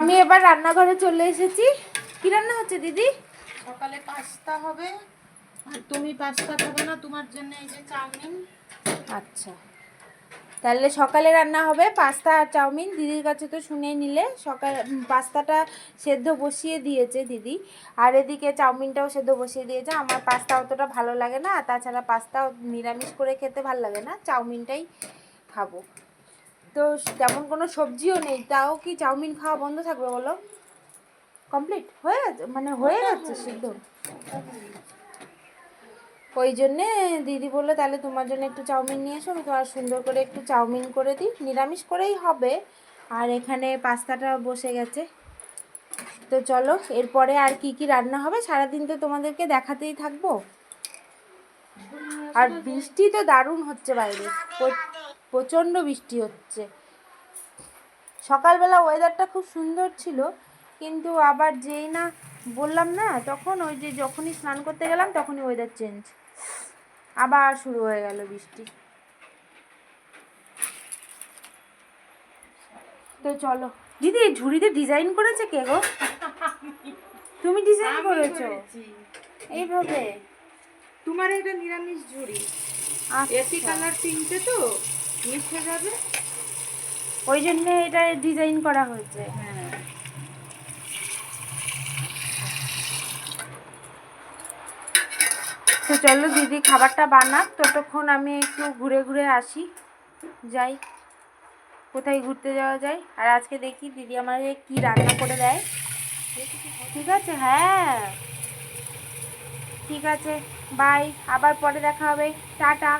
আমি এবার রান্নাঘরে চলে এসেছি। কি রান্না হচ্ছে দিদি? সকালে পাস্তা হবে, আর তুমি পাস্তা খাবে না, তোমার জন্য এই যে চাউমিন। আচ্ছা, তাহলে সকালে রান্না হবে পাস্তা আর চাউমিন। দিদির কাছে তো শুনেই নিলে, সকালে পাস্তাটা সেদ্ধ বসিয়ে দিয়েছে দিদি, আর এদিকে চাউমিনটাও সেদ্ধ বসিয়ে দিয়েছে। আমার পাস্তা অতটা ভালো লাগে না, তাছাড়া পাস্তাও নিরামিষ করে খেতে ভালো লাগে না, চাউমিনটাই খাবো। তো তেমন কোনো সবজিও নেই, তাও কি চাউমিন খাওয়া বন্ধ থাকবে বলো? কমপ্লিট হয়ে গেছে, মানে হয়ে গেছে সিদ্ধ। ওই জন্যে দিদি বললো তাহলে তোমার জন্য একটু চাউমিন নিয়ে এসো, আমি তোমার সুন্দর করে একটু চাউমিন করে দিই, নিরামিষ করেই হবে। আর এখানে পাস্তাটা বসে গেছে। তো চলো, এরপরে আর কি কি রান্না হবে সারাদিন তো তোমাদেরকে দেখাতেই থাকবো। আর বৃষ্টি তো দারুণ হচ্ছে বাইরে, প্রচণ্ড বৃষ্টি হচ্ছে। সকালবেলা ওয়েদারটা খুব সুন্দর ছিল, কিন্তু আবার যেই না বললাম না, তখন ওই যে যখনই স্নান করতে গেলাম তখনই ওয়েদার চেঞ্জ, আবার শুরু হয়ে গেল বৃষ্টি। তো চলো দিদি, ঝুড়িতে ডিজাইন করেছে কে গো? তুমি ডিজাইন করেছো এইভাবে? তোমার এটা নিরামিষ ঝুড়ি, এসি কালার তিনটে তো মিশে যাবে, ওই জন্যে এটা ডিজাইন করা হয়েছে। হ্যাঁ। তো চলো দিদি খাবারটা বানাক, ততক্ষণ আমি একটু ঘুরে ঘুরে আসি, যাই কোথায় ঘুরতে যাওয়া যায়। আর আজকে দেখি দিদি আমাকে কি রান্না করে দেয়। ঠিক আছে, হ্যাঁ ঠিক আছে, বাই, আবার পরে দেখা হবে, টাটা।